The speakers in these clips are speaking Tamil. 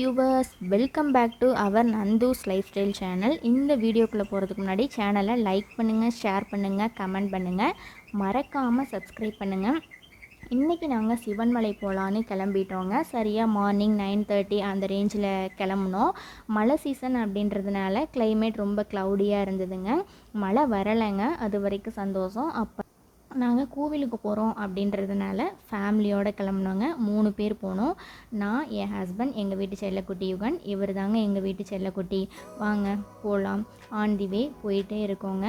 Viewers, welcome back to our Nandhu's lifestyle channel. இந்த வீடியோக்குள்ளே போகிறதுக்கு முன்னாடி சேனலை லைக் பண்ணுங்கள், ஷேர் பண்ணுங்கள், கமெண்ட் பண்ணுங்கள், மறக்காமல் சப்ஸ்கிரைப் பண்ணுங்கள். இன்றைக்கி நாங்கள் சிவன்மலை போகலான்னு கிளம்பிட்டோங்க. சரியாக மார்னிங் 9:30 அந்த ரேஞ்சில் கிளம்புனோம். மழை சீசன் அப்படின்றதுனால கிளைமேட் ரொம்ப க்ளவுடியாக இருந்ததுங்க. மழை வரலைங்க, அது வரைக்கும் சந்தோஷம். அப்போ நாங்கள் கோவிலுக்கு போகிறோம் அப்படின்றதுனால ஃபேமிலியோடு கிளம்புனோங்க. 3 பேர் போனோம். நான், என் ஹஸ்பண்ட், எங்கள் வீட்டு செல்லக்குட்டி யுகன். இவர் தாங்க எங்கள் வீட்டு செல்லக்குட்டி. வாங்க போகலாம். ஆன் தி வே போயிட்டே இருக்கோங்க.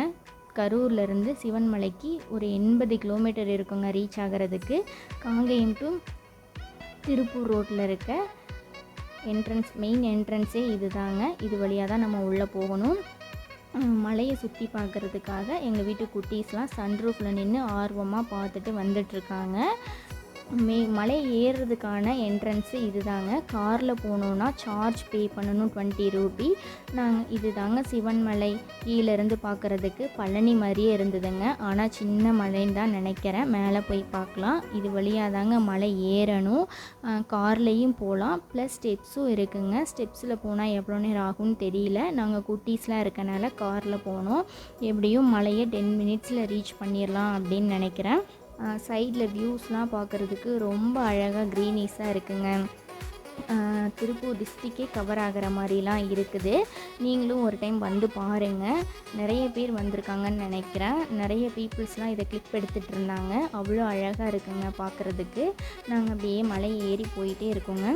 கரூர்லேருந்து சிவன்மலைக்கு ஒரு 80 கிலோமீட்டர் இருக்குங்க ரீச் ஆகிறதுக்கு. காங்கேயம் டு திருப்பூர் ரோட்டில் இருக்க மெயின் என்ட்ரன்ஸே இது தாங்க. இது வழியாக தான் நம்ம உள்ளே போகணும். மலையை சுற்றி பார்க்குறதுக்காக எங்கள் வீட்டு குட்டீஸ்லாம் சன்ரூஃபில் நின்று ஆர்வமாக பார்த்துட்டு வந்துட்டுருக்காங்க. மலை ஏறுறதுக்கான என்ட்ரன்ஸு இது தாங்க. காரில் போனோன்னா சார்ஜ் பே பண்ணணும் 20 ரூபி. நாங்கள் இது தாங்க சிவன்மலை. கீழேருந்து பார்க்குறதுக்கு பழனி மாதிரியே இருந்ததுங்க. ஆனால் சின்ன மலைன்னு தான் நினைக்கிறேன். மேலே போய் பார்க்கலாம். இது வழியாக தாங்க மலை ஏறணும். கார்லேயும் போகலாம், ப்ளஸ் ஸ்டெப்ஸும் இருக்குங்க. ஸ்டெப்ஸில் போனால் எவ்வளோ நேரம் ஆகும்னு தெரியல. நாங்கள் குட்டீஸ்லாம் இருக்கனால காரில் போனோம். எப்படியும் மலையை 10 மினிட்ஸில் ரீச் பண்ணிடலாம் அப்படின்னு நினைக்கிறேன். சைடில் வியூஸ்லாம் பார்க்குறதுக்கு ரொம்ப அழகாக க்ரீனிஸாக இருக்குங்க. திருப்பூர் டிஸ்ட்ரிக்டே கவர் ஆகிற மாதிரிலாம் இருக்குது. நீங்களும் ஒரு டைம் வந்து பாருங்கள். நிறைய பேர் வந்திருக்காங்கன்னு நினைக்கிறேன். நிறைய பீப்புள்ஸ்லாம் இதை கிளிப் எடுத்துகிட்டு இருந்தாங்க. அவ்வளோ அழகாக இருக்குங்க பார்க்குறதுக்கு. நாங்கள் அப்படியே மலை ஏறி போயிட்டே இருக்கோங்க.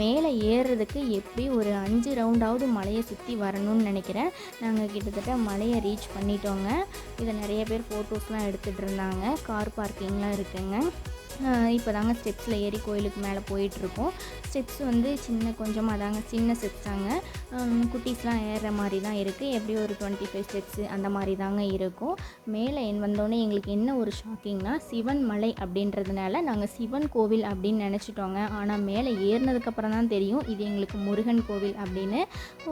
மேலே ஏறுறதுக்கு எப்படி ஒரு 5 ரவுண்டாவது மலையை சுற்றி வரணும்னு நினைக்கிறேன். நாங்கள் கிட்டத்தட்ட மலையை ரீச் பண்ணிட்டோங்க. இதை நிறைய பேர் ஃபோட்டோஸ்லாம் எடுத்துகிட்டு இருந்தாங்க. கார் பார்க்கிங்லாம் இருக்குங்க. இப்போ தாங்க ஸ்டெப்ஸில் ஏறி கோயிலுக்கு மேலே போயிட்டுருக்கோம். ஸ்டெப்ஸ் வந்து கொஞ்சமாக தாங்க, சின்ன ஸ்டெப்ஸ் தாங்க. குட்டீஸ்லாம் ஏறுற மாதிரி தான் இருக்குது. எப்படி ஒரு 25 ஸ்டெப்ஸு அந்த மாதிரி தாங்க இருக்கும். மேலே வந்தோடனே எங்களுக்கு என்ன ஒரு ஷாக்கிங்னா, சிவன் மலை அப்படின்றதுனால நாங்கள் சிவன் கோவில் அப்படின்னு நினச்சிட்டோங்க. ஆனால் மேலே ஏறினதுக்கப்புறம் தான் தெரியும் இது எங்களுக்கு முருகன் கோவில் அப்படின்னு.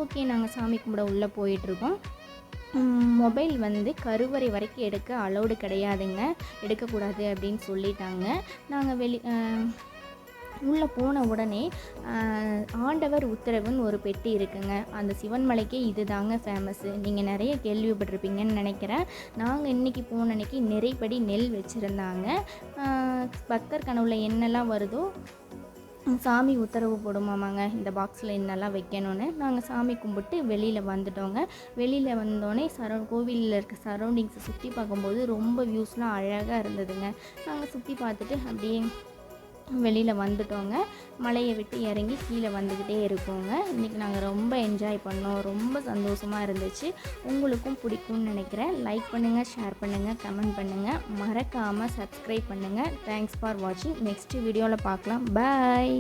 ஓகே, நாங்கள் சாமி கும்பிட உள்ளே போயிட்டுருக்கோம். மொபைல் வந்து கருவறை வரைக்கும் எடுக்க அலௌடு கிடையாதுங்க, எடுக்கக்கூடாது அப்படின்னு சொல்லிட்டாங்க. நாங்கள் உள்ளே போன உடனே ஆண்டவர் உத்தரவுன்னு ஒரு பெட்டி இருக்குங்க. அந்த சிவன்மலைக்கே இது தாங்க ஃபேமஸ்ஸு. நீங்கள் நிறைய கேள்விப்பட்டிருப்பீங்கன்னு நினைக்கிறேன். நாங்கள் இன்றைக்கி போன அன்றைக்கி நிறைப்படி நெல் வச்சுருந்தாங்க. பக்தர் கனவுல என்னெல்லாம் வருதோ சாமி உத்தரவு போடுமாமாங்க, இந்த பாக்ஸில் என்னெல்லாம் வைக்கணும்னு. நாங்கள் சாமி கும்பிட்டு வெளியில் வந்துட்டோங்க. வெளியில் வந்தோடனே கோவிலில் இருக்க சரௌண்டிங்ஸை சுற்றி பார்க்கும்போது ரொம்ப வியூஸ்லாம் அழகாக இருந்ததுங்க. நாங்கள் சுற்றி பார்த்துட்டு அப்படியே வெளியில் வந்துட்டோங்க. மலையை விட்டு இறங்கி கீழே வந்துக்கிட்டே இருக்கோங்க. இன்றைக்கி நாங்கள் ரொம்ப என்ஜாய் பண்ணோம். ரொம்ப சந்தோஷமாக இருந்துச்சு. உங்களுக்கும் பிடிக்கும்னு நினைக்கிறேன். லைக் பண்ணுங்கள், ஷேர் பண்ணுங்கள், கமெண்ட் பண்ணுங்கள், மறக்காமல் சப்ஸ்கிரைப் பண்ணுங்கள். தேங்க்ஸ் ஃபார் வாட்சிங். நெக்ஸ்ட் வீடியோவில் பார்க்கலாம். பாய்.